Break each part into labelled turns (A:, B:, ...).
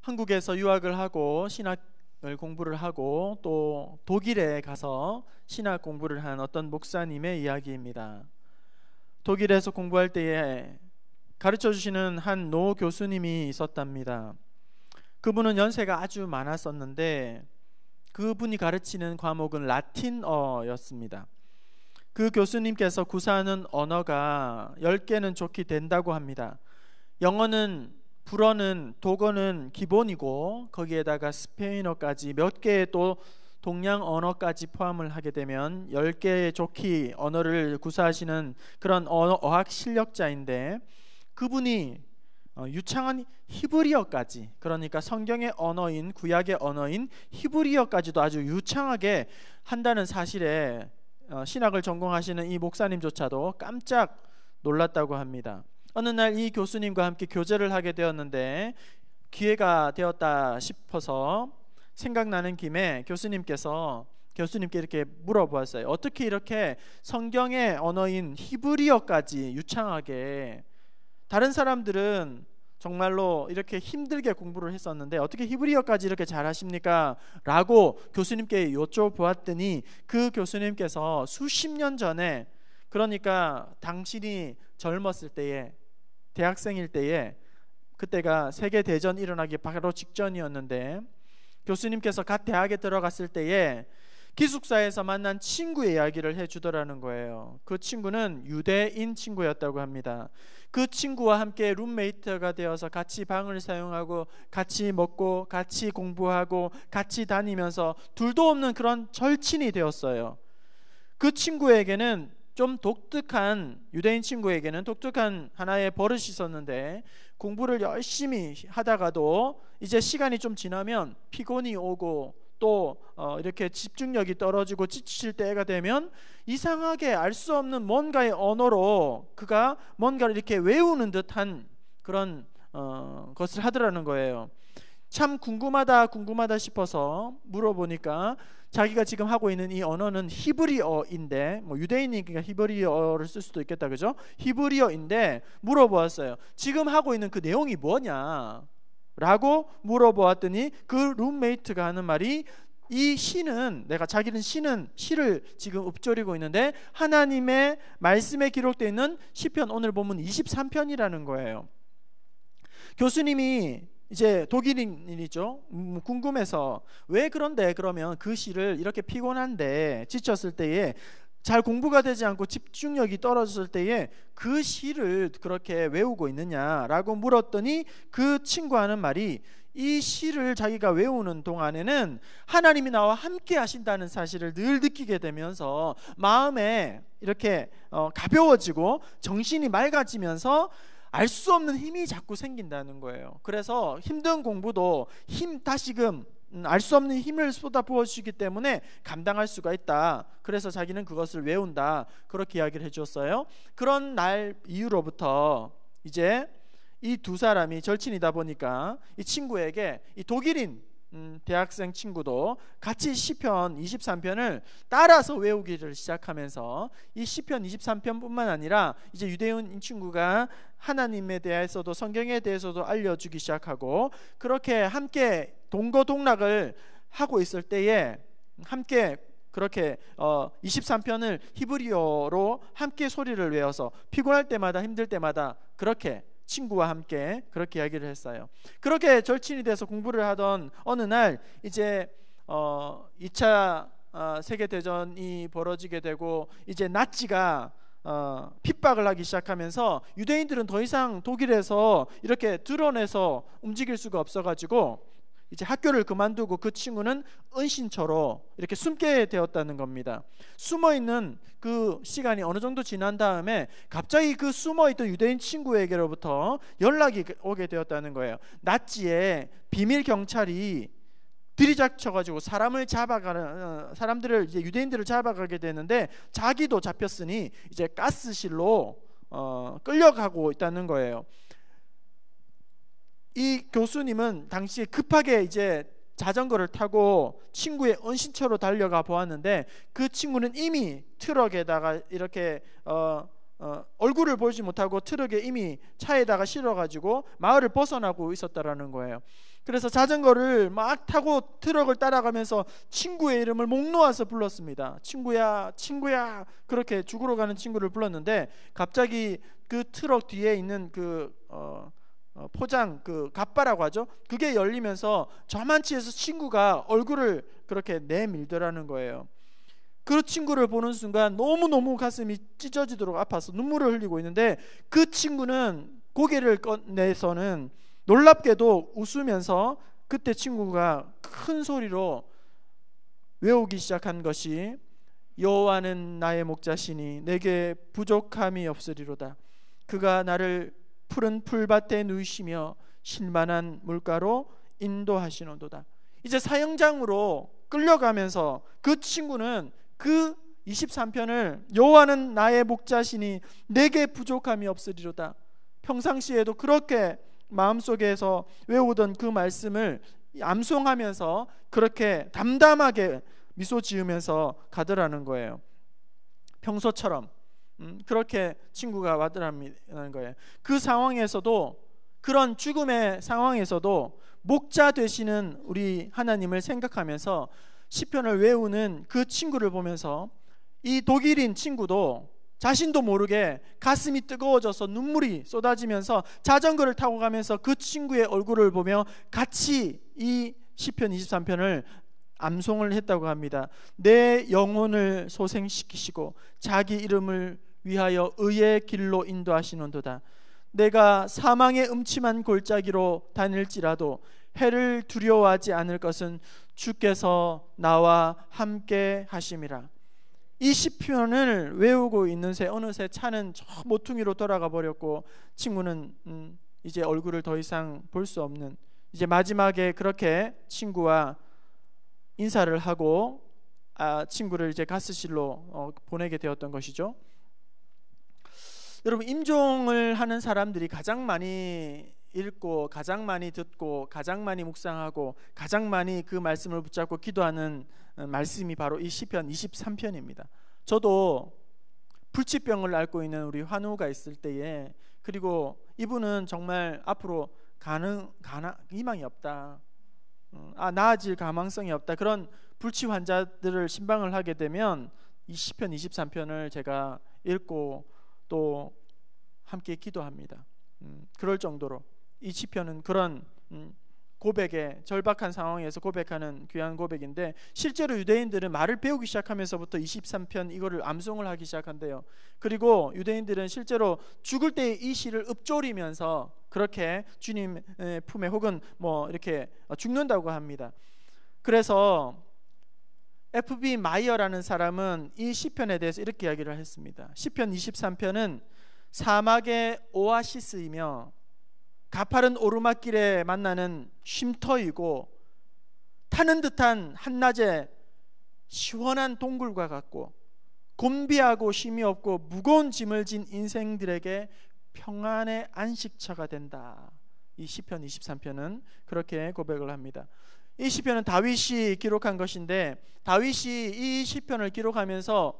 A: 한국에서 유학을 하고 신학을 공부를 하고 또 독일에 가서 신학 공부를 한 어떤 목사님의 이야기입니다. 독일에서 공부할 때에 가르쳐 주시는 한 노 교수님이 있었답니다. 그분은 연세가 아주 많았었는데 그분이 가르치는 과목은 라틴어였습니다. 그 교수님께서 구사하는 언어가 10개는 좋게 된다고 합니다. 영어는, 불어는, 독어는 기본이고 거기에다가 스페인어까지 몇 개의 또 동양 언어까지 포함을 하게 되면 10개의 좋게 언어를 구사하시는 그런 어학 실력자인데, 그분이 유창한 히브리어까지, 그러니까 성경의 언어인, 구약의 언어인 히브리어까지도 아주 유창하게 한다는 사실에 신학을 전공하시는 이 목사님조차도 깜짝 놀랐다고 합니다. 어느 날 이 교수님과 함께 교제를 하게 되었는데 기회가 되었다 싶어서 생각나는 김에 교수님께 이렇게 물어보았어요. 어떻게 이렇게 성경의 언어인 히브리어까지 유창하게, 다른 사람들은 정말로 이렇게 힘들게 공부를 했었는데 어떻게 히브리어까지 이렇게 잘하십니까? 라고 교수님께 여쭤보았더니 그 교수님께서 수십 년 전에, 그러니까 당신이 젊었을 때에, 대학생일 때에, 그때가 세계대전이 일어나기 바로 직전이었는데 교수님께서 갓 대학에 들어갔을 때에 기숙사에서 만난 친구의 이야기를 해주더라는 거예요. 그 친구는 유대인 친구였다고 합니다. 그 친구와 함께 룸메이트가 되어서 같이 방을 사용하고 같이 먹고 같이 공부하고 같이 다니면서 둘도 없는 그런 절친이 되었어요. 그 친구에게는 좀 독특한, 유대인 친구에게는 독특한 하나의 버릇이 있었는데 공부를 열심히 하다가도 이제 시간이 좀 지나면 피곤이 오고 또 이렇게 집중력이 떨어지고 지칠 때가 되면 이상하게 알 수 없는 뭔가의 언어로 그가 뭔가를 이렇게 외우는 듯한 그런 것을 하더라는 거예요. 참 궁금하다 싶어서 물어보니까 자기가 지금 하고 있는 이 언어는 히브리어인데, 뭐 유대인이니까 히브리어를 쓸 수도 있겠다, 그죠? 히브리어인데 물어보았어요. 지금 하고 있는 그 내용이 뭐냐? 라고 물어보았더니 그 룸메이트가 하는 말이, 이 시는, 자기는 시를 지금 읊조리고 있는데 하나님의 말씀에 기록되어 있는 시편, 오늘 보면 23편이라는 거예요. 교수님이 이제 독일인이죠. 궁금해서, 왜 그런데 그러면 그 시를 이렇게 피곤한데 지쳤을 때에, 잘 공부가 되지 않고 집중력이 떨어졌을 때에 그 시를 그렇게 외우고 있느냐라고 물었더니 그 친구 하는 말이, 이 시를 자기가 외우는 동안에는 하나님이 나와 함께 하신다는 사실을 늘 느끼게 되면서 마음에 이렇게 가벼워지고 정신이 맑아지면서 알 수 없는 힘이 자꾸 생긴다는 거예요. 그래서 힘든 공부도 다시금 알 수 없는 힘을 쏟아부어 주시기 때문에 감당할 수가 있다. 그래서 자기는 그것을 외운다. 그렇게 이야기를 해주었어요. 그런 날 이후로부터 이제 이 두 사람이 절친이다 보니까 이 친구에게, 이 독일인 대학생 친구도 같이 시편 23편을 따라서 외우기를 시작하면서 이 시편 23편뿐만 아니라 이제 유대인 친구가 하나님에 대해서도 성경에 대해서도 알려주기 시작하고, 그렇게 함께 동거동락을 하고 있을 때에 함께 그렇게 23편을 히브리어로 함께 소리를 외워서 피곤할 때마다, 힘들 때마다 그렇게 친구와 함께 그렇게 이야기를 했어요. 그렇게 절친이 돼서 공부를 하던 어느 날 이제 2차 세계대전이 벌어지게 되고 이제 나치가 핍박을 하기 시작하면서 유대인들은 더 이상 독일에서 이렇게 드러내서 움직일 수가 없어가지고 이제 학교를 그만두고 그 친구는 은신처로 이렇게 숨게 되었다는 겁니다. 숨어있는 그 시간이 어느 정도 지난 다음에 갑자기 그 숨어있던 유대인 친구에게로부터 연락이 오게 되었다는 거예요. 나치의 비밀 경찰이 들이닥쳐가지고 사람들을, 이제 유대인들을 잡아가게 되는데 자기도 잡혔으니 이제 가스실로 끌려가고 있다는 거예요. 이 교수님은 당시에 급하게 이제 자전거를 타고 친구의 은신처로 달려가 보았는데 그 친구는 이미 트럭에다가 이렇게 얼굴을 보지 못하고 트럭에 이미 차에다가 실어가지고 마을을 벗어나고 있었다라는 거예요. 그래서 자전거를 막 타고 트럭을 따라가면서 친구의 이름을 목 놓아서 불렀습니다. 친구야, 친구야, 그렇게 죽으러 가는 친구를 불렀는데 갑자기 그 트럭 뒤에 있는 그 포장, 그 갑바라고 하죠. 그게 열리면서 저만치에서 친구가 얼굴을 그렇게 내밀더라는 거예요. 그 친구를 보는 순간 너무너무 가슴이 찢어지도록 아파서 눈물을 흘리고 있는데, 그 친구는 고개를 꺼내서는 놀랍게도 웃으면서 그때 친구가 큰 소리로 외우기 시작한 것이 여호와는 나의 목자시니 내게 부족함이 없으리로다. 그가 나를 푸른 풀밭에 누이시며 쉴만한 물가로 인도하시는도다. 이제 사형장으로 끌려가면서 그 친구는 그 23편을 여호와는 나의 목자시니 내게 부족함이 없으리로다, 평상시에도 그렇게 마음속에서 외우던 그 말씀을 암송하면서 그렇게 담담하게 미소 지으면서 가더라는 거예요. 평소처럼 그렇게 친구가 와더라는 거예요. 그 상황에서도, 그런 죽음의 상황에서도 목자 되시는 우리 하나님을 생각하면서 시편을 외우는 그 친구를 보면서 이 독일인 친구도 자신도 모르게 가슴이 뜨거워져서 눈물이 쏟아지면서 자전거를 타고 가면서 그 친구의 얼굴을 보며 같이 이 시편 23편을 암송을 했다고 합니다. 내 영혼을 소생시키시고 자기 이름을 위하여 의의 길로 인도하시는도다. 내가 사망의 음침한 골짜기로 다닐지라도 해를 두려워하지 않을 것은 주께서 나와 함께 하심이라. 이 시편을 외우고 있는 새 어느새 차는 저 모퉁이로 돌아가 버렸고 친구는 이제 얼굴을 더 이상 볼 수 없는, 이제 마지막에 그렇게 친구와 인사를 하고 친구를 이제 가스실로 보내게 되었던 것이죠. 여러분, 임종을 하는 사람들이 가장 많이 읽고 가장 많이 듣고 가장 많이 묵상하고 가장 많이 그 말씀을 붙잡고 기도하는 말씀이 바로 이 시편 23편입니다. 저도 불치병을 앓고 있는 우리 환우가 있을 때에, 그리고 이분은 정말 앞으로 희망이 없다, 나아질 가망성이 없다, 그런 불치 환자들을 신방을 하게 되면 이 시편 23편을 제가 읽고 또 함께 기도합니다. 그럴 정도로 이 시편은 그런 고백의 절박한 상황에서 고백하는 귀한 고백인데, 실제로 유대인들은 말을 배우기 시작하면서부터 23편 이거를 암송을 하기 시작한대요. 그리고 유대인들은 실제로 죽을 때 이 시를 읊조리면서 그렇게 주님 품에 혹은 뭐 이렇게 죽는다고 합니다. 그래서 F.B. 마이어라는 사람은 이 시편에 대해서 이렇게 이야기를 했습니다. 시편 23편은 사막의 오아시스이며 가파른 오르막길에 만나는 쉼터이고 타는 듯한 한낮의 시원한 동굴과 같고 곤비하고 쉼이 없고 무거운 짐을 진 인생들에게 평안의 안식처가 된다. 이 시편 23편은 그렇게 고백을 합니다. 이 시편은 다윗이 기록한 것인데, 다윗이 이 시편을 기록하면서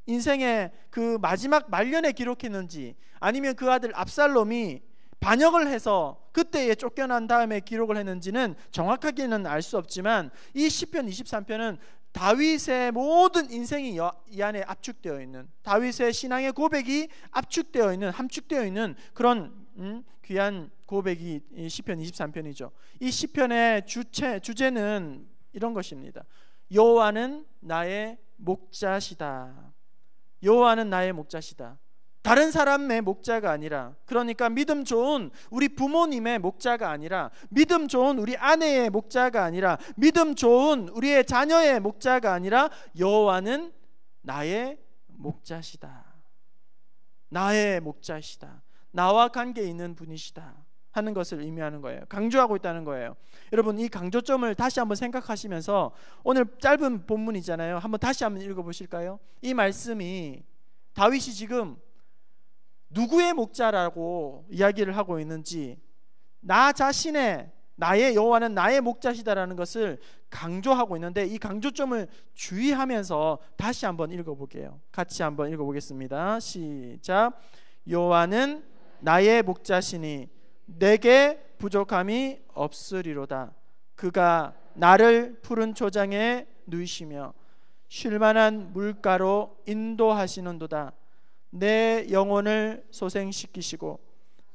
A: 인생의 그 마지막 말년에 기록했는지 아니면 그 아들 압살롬이 반역을 해서 그때에 쫓겨난 다음에 기록을 했는지는 정확하게는 알 수 없지만, 이 시편 23편은 다윗의 모든 인생이 이 안에 압축되어 있는, 다윗의 신앙의 고백이 압축되어 있는, 함축되어 있는 그런 귀한 고백이 이 시편 23편이죠. 이 시편의 주제는 이런 것입니다. 여호와는 나의 목자시다. 여호와는 나의 목자시다. 다른 사람의 목자가 아니라, 그러니까 믿음 좋은 우리 부모님의 목자가 아니라, 믿음 좋은 우리 아내의 목자가 아니라, 믿음 좋은 우리의 자녀의 목자가 아니라 여호와는 나의 목자시다. 나의 목자시다. 나와 관계 있는 분이시다 하는 것을 의미하는 거예요. 강조하고 있다는 거예요. 여러분, 이 강조점을 다시 한번 생각하시면서 오늘 짧은 본문이잖아요. 한번 다시 한번 읽어보실까요? 이 말씀이 다윗이 지금 누구의 목자라고 이야기를 하고 있는지, 나 자신의 여호와는 나의 목자시다라는 것을 강조하고 있는데, 이 강조점을 주의하면서 다시 한번 읽어볼게요. 같이 한번 읽어보겠습니다. 시작. 여호와는 나의 목자시니 내게 부족함이 없으리로다. 그가 나를 푸른 초장에 누이시며 쉴만한 물가로 인도하시는도다. 내 영혼을 소생시키시고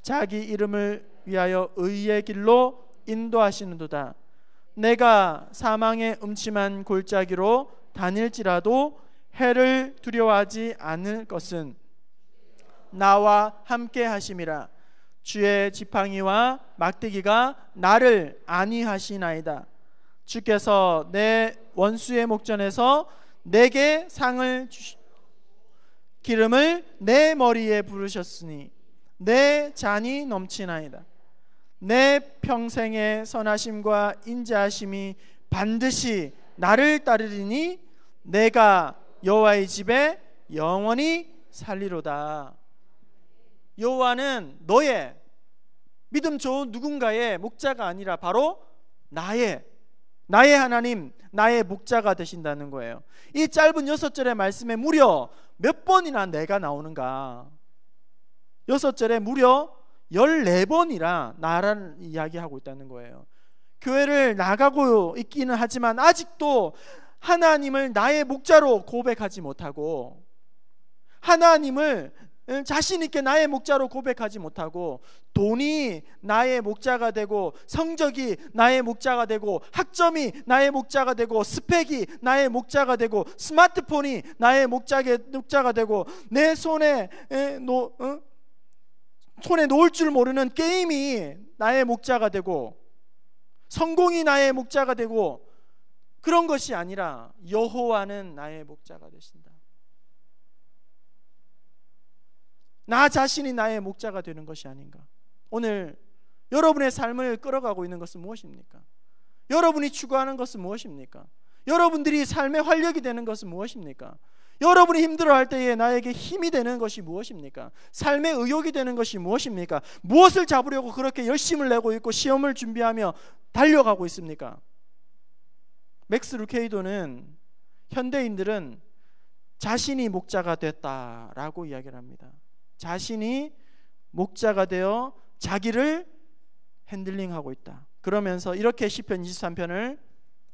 A: 자기 이름을 위하여 의의 길로 인도하시는도다. 내가 사망의 음침한 골짜기로 다닐지라도 해를 두려워하지 않을 것은 나와 함께 하심이라. 주의 지팡이와 막대기가 나를 안위하시나이다. 주께서 내 원수의 목전에서 내게 상을 기름을 내 머리에 부으셨으니 내 잔이 넘치나이다. 내 평생의 선하심과 인자하심이 반드시 나를 따르리니 내가 여호와의 집에 영원히 살리로다. 여호와는 너의 믿음 좋은 누군가의 목자가 아니라 바로 나의 하나님, 나의 목자가 되신다는 거예요. 이 짧은 6절의 말씀에 무려 몇 번이나 내가 나오는가? 6절에 무려 14번이나 나라는 이야기하고 있다는 거예요. 교회를 나가고 있기는 하지만 아직도 하나님을 나의 목자로 고백하지 못하고, 하나님을 자신 있게 나의 목자로 고백하지 못하고, 돈이 나의 목자가 되고, 성적이 나의 목자가 되고, 학점이 나의 목자가 되고, 스펙이 나의 목자가 되고, 스마트폰이 나의 목자가 되고, 내 손에 놓을 줄 모르는 게임이 나의 목자가 되고, 성공이 나의 목자가 되고, 그런 것이 아니라 여호와는 나의 목자가 되신다. 나 자신이 나의 목자가 되는 것이 아닌가? 오늘 여러분의 삶을 끌어가고 있는 것은 무엇입니까? 여러분이 추구하는 것은 무엇입니까? 여러분들이 삶의 활력이 되는 것은 무엇입니까? 여러분이 힘들어할 때에 나에게 힘이 되는 것이 무엇입니까? 삶의 의욕이 되는 것이 무엇입니까? 무엇을 잡으려고 그렇게 열심을 내고 있고 시험을 준비하며 달려가고 있습니까? 맥스 루케이도는 현대인들은 자신이 목자가 됐다라고 이야기를 합니다. 자신이 목자가 되어 자기를 핸들링하고 있다. 그러면서 이렇게 시편 23편을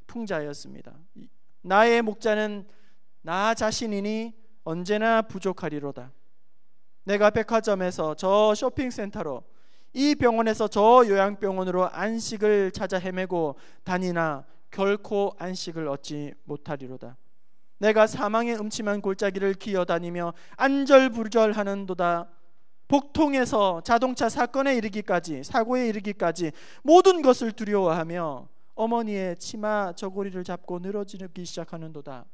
A: 풍자하였습니다. 나의 목자는 나 자신이니 언제나 부족하리로다. 내가 백화점에서 저 쇼핑센터로, 이 병원에서 저 요양병원으로 안식을 찾아 헤매고 다니나 결코 안식을 얻지 못하리로다. 내가 사망의 음침한 골짜기를 기어다니며 안절부절하는도다. 복통에서 자동차 사고에 이르기까지 모든 것을 두려워하며 어머니의 치마 저고리를 잡고 늘어지기 시작하는도다.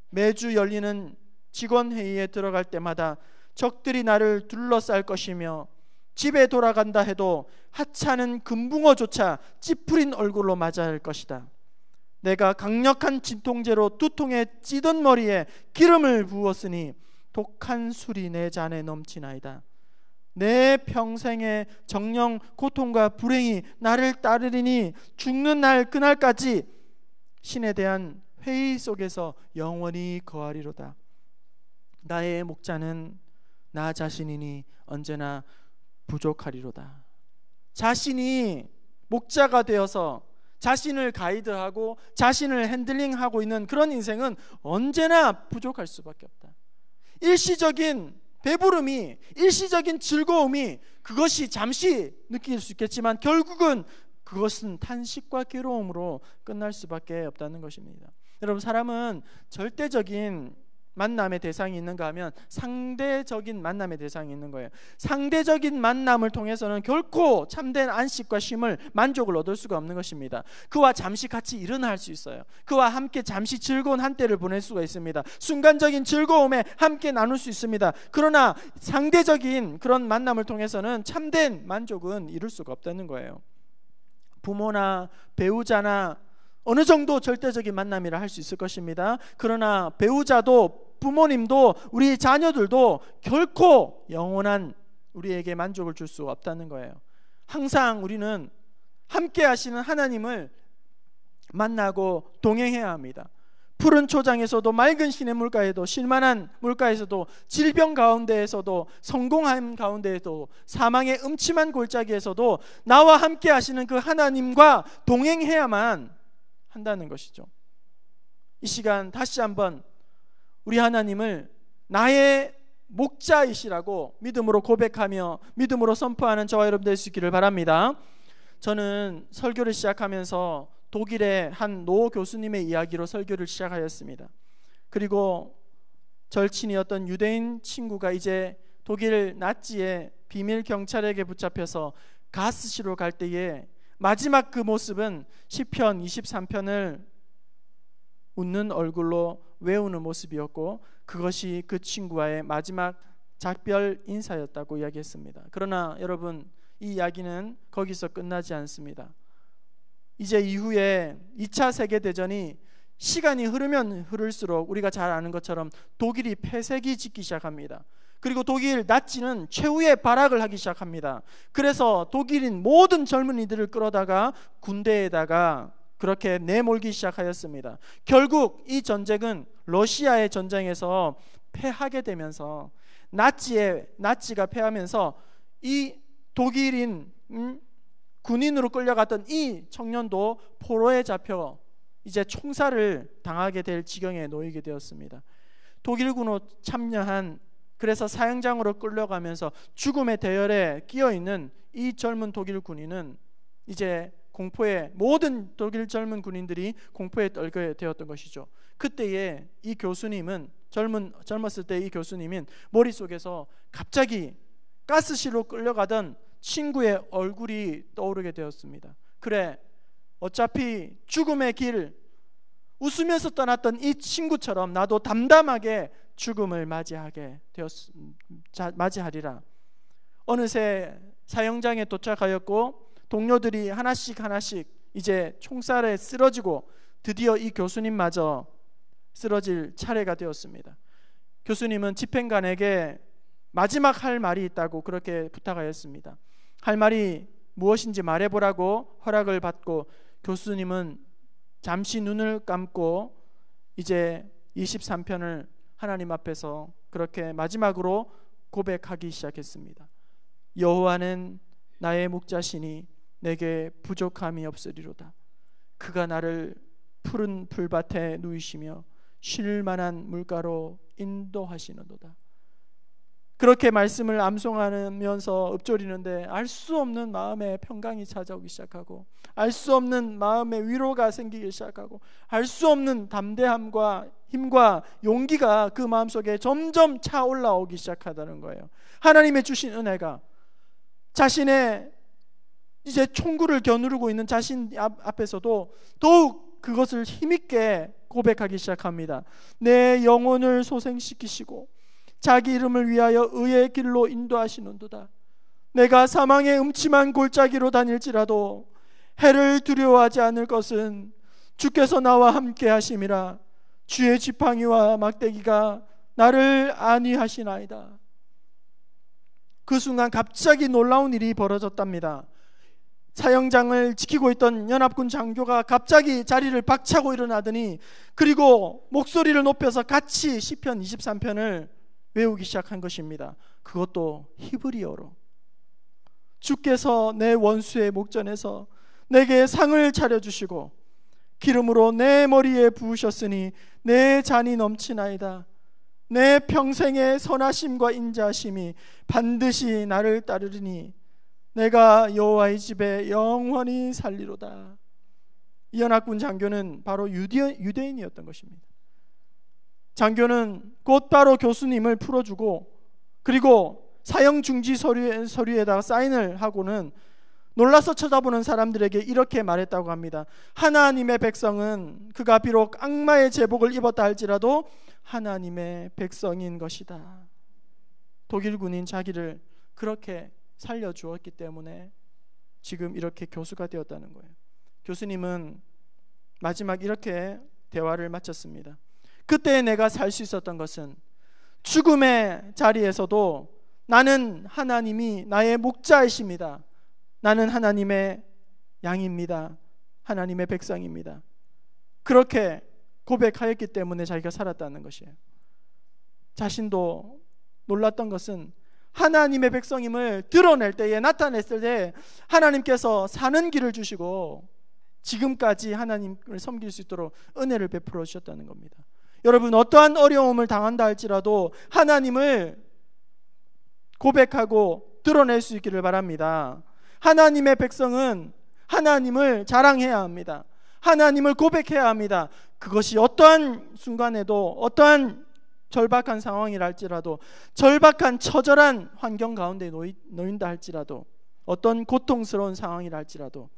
A: 매주 열리는 직원 회의에 들어갈 때마다 적들이 나를 둘러쌀 것이며 집에 돌아간다 해도 하찮은 금붕어조차 찌푸린 얼굴로 맞아야 할 것이다. 내가 강력한 진통제로 두통에 찌든 머리에 기름을 부었으니 독한 술이 내 잔에 넘치나이다. 내 평생의 정령 고통과 불행이 나를 따르리니 죽는 날 그날까지 신에 대한 회의 속에서 영원히 거하리로다. 나의 목자는 나 자신이니 언제나 부족하리로다. 자신이 목자가 되어서 자신을 가이드하고 자신을 핸들링하고 있는 그런 인생은 언제나 부족할 수밖에 없다. 일시적인 배부름이, 일시적인 즐거움이, 그것이 잠시 느낄 수 있겠지만 결국은 그것은 탄식과 괴로움으로 끝날 수밖에 없다는 것입니다. 여러분, 사람은 절대적인 만남의 대상이 있는가 하면 상대적인 만남의 대상이 있는 거예요. 상대적인 만남을 통해서는 결코 참된 안식과 쉼을, 만족을 얻을 수가 없는 것입니다. 그와 잠시 같이 일어날 수 있어요. 그와 함께 잠시 즐거운 한때를 보낼 수가 있습니다. 순간적인 즐거움에 함께 나눌 수 있습니다. 그러나 상대적인 그런 만남을 통해서는 참된 만족은 이룰 수가 없다는 거예요. 부모나 배우자나 어느 정도 절대적인 만남이라 할 수 있을 것입니다. 그러나 배우자도, 부모님도, 우리 자녀들도 결코 영원한 우리에게 만족을 줄 수 없다는 거예요. 항상 우리는 함께 하시는 하나님을 만나고 동행해야 합니다. 푸른 초장에서도 맑은 시냇 물가에도 실만한 물가에서도 질병 가운데에서도 성공함 가운데에도 사망의 음침한 골짜기에서도 나와 함께 하시는 그 하나님과 동행해야만 한다는 것이죠. 이 시간 다시 한번 우리 하나님을 나의 목자이시라고 믿음으로 고백하며 믿음으로 선포하는 저와 여러분 될 수 있기를 바랍니다. 저는 설교를 시작하면서 독일의 한 노 교수님의 이야기로 설교를 시작하였습니다. 그리고 절친이었던 유대인 친구가 이제 독일 나치의 비밀 경찰에게 붙잡혀서 가스시로 갈 때에 마지막 그 모습은 시편 23편을 웃는 얼굴로 외우는 모습이었고 그것이 그 친구와의 마지막 작별 인사였다고 이야기했습니다. 그러나 여러분, 이 이야기는 거기서 끝나지 않습니다. 이제 이후에 2차 세계대전이 시간이 흐르면 흐를수록 우리가 잘 아는 것처럼 독일이 폐색이 짓기 시작합니다. 그리고 독일 나치는 최후의 발악을 하기 시작합니다. 그래서 독일인 모든 젊은이들을 끌어다가 군대에다가 그렇게 내몰기 시작하였습니다. 결국 이 전쟁은 러시아의 전쟁에서 패하게 되면서 나치가 패하면서 이 독일인 군인으로 끌려갔던 이 청년도 포로에 잡혀 이제 총살을 당하게 될 지경에 놓이게 되었습니다. 독일군으로 참여한, 그래서 사형장으로 끌려가면서 죽음의 대열에 끼어있는 이 젊은 독일 군인은 이제 공포에, 모든 독일 젊은 군인들이 공포에 떨게 되었던 것이죠. 그때에 이 교수님은 젊었을 때 이 교수님은 머릿속에서 갑자기 가스실로 끌려가던 친구의 얼굴이 떠오르게 되었습니다. 그래, 어차피 죽음의 길 웃으면서 떠났던 이 친구처럼 나도 담담하게 죽음을 맞이하리라. 어느새 사형장에 도착하였고 동료들이 하나씩 이제 총살에 쓰러지고 드디어 이 교수님마저 쓰러질 차례가 되었습니다. 교수님은 집행관에게 마지막 할 말이 있다고 그렇게 부탁하였습니다. 할 말이 무엇인지 말해보라고 허락을 받고 교수님은 잠시 눈을 감고 이제 23편을 하나님 앞에서 그렇게 마지막으로 고백하기 시작했습니다. 여호와는 나의 목자시니 내게 부족함이 없으리로다. 그가 나를 푸른 풀밭에 누이시며 쉴 만한 물가로 인도하시는도다. 그렇게 말씀을 암송하면서 읊조리는데 알 수 없는 마음의 평강이 찾아오기 시작하고 알 수 없는 마음의 위로가 생기기 시작하고 알 수 없는 담대함과 힘과 용기가 그 마음속에 점점 차올라오기 시작하다는 거예요. 하나님의 주신 은혜가 자신의 이제 총구를 겨누르고 있는 자신 앞에서도 더욱 그것을 힘있게 고백하기 시작합니다. 내 영혼을 소생시키시고 자기 이름을 위하여 의의 길로 인도하시는도다. 내가 사망의 음침한 골짜기로 다닐지라도 해를 두려워하지 않을 것은 주께서 나와 함께 하심이라. 주의 지팡이와 막대기가 나를 안위하시나이다. 그 순간 갑자기 놀라운 일이 벌어졌답니다. 사형장을 지키고 있던 연합군 장교가 갑자기 자리를 박차고 일어나더니 그리고 목소리를 높여서 같이 시편 23편을 외우기 시작한 것입니다. 그것도 히브리어로. 주께서 내 원수의 목전에서 내게 상을 차려주시고 기름으로 내 머리에 부으셨으니 내 잔이 넘치나이다. 내 평생의 선하심과 인자하심이 반드시 나를 따르리니 내가 여호와의 집에 영원히 살리로다. 이 연합군 장교는 바로 유대인이었던 것입니다. 장교는 곧바로 교수님을 풀어주고 그리고 사형 중지 서류에다가 사인을 하고는 놀라서 쳐다보는 사람들에게 이렇게 말했다고 합니다. 하나님의 백성은 그가 비록 악마의 제복을 입었다 할지라도 하나님의 백성인 것이다. 독일 군인 자기를 그렇게 살려주었기 때문에 지금 이렇게 교수가 되었다는 거예요. 교수님은 마지막 이렇게 대화를 마쳤습니다. 그때 내가 살 수 있었던 것은 죽음의 자리에서도 나는 하나님이 나의 목자이십니다. 나는 하나님의 양입니다. 하나님의 백성입니다. 그렇게 고백하였기 때문에 자기가 살았다는 것이에요. 자신도 놀랐던 것은 하나님의 백성임을 드러낼 때에, 나타냈을 때 하나님께서 사는 길을 주시고 지금까지 하나님을 섬길 수 있도록 은혜를 베풀어 주셨다는 겁니다. 여러분, 어떠한 어려움을 당한다 할지라도 하나님을 고백하고 드러낼 수 있기를 바랍니다. 하나님의 백성은 하나님을 자랑해야 합니다. 하나님을 고백해야 합니다. 그것이 어떠한 순간에도, 어떠한 절박한 상황이라 할지라도, 절박한 처절한 환경 가운데 놓인다 할지라도, 어떤 고통스러운 상황이라 할지라도,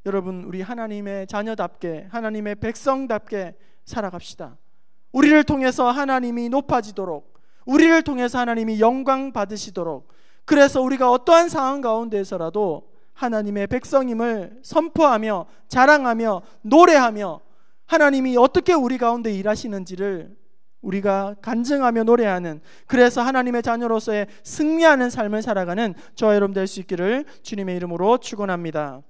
A: 여러분, 우리 하나님의 자녀답게, 하나님의 백성답게 살아갑시다. 우리를 통해서 하나님이 높아지도록, 우리를 통해서 하나님이 영광 받으시도록, 그래서 우리가 어떠한 상황 가운데에서라도 하나님의 백성임을 선포하며 자랑하며 노래하며 하나님이 어떻게 우리 가운데 일하시는지를 우리가 간증하며 노래하는, 그래서 하나님의 자녀로서의 승리하는 삶을 살아가는 저와 여러분 될 수 있기를 주님의 이름으로 축원합니다.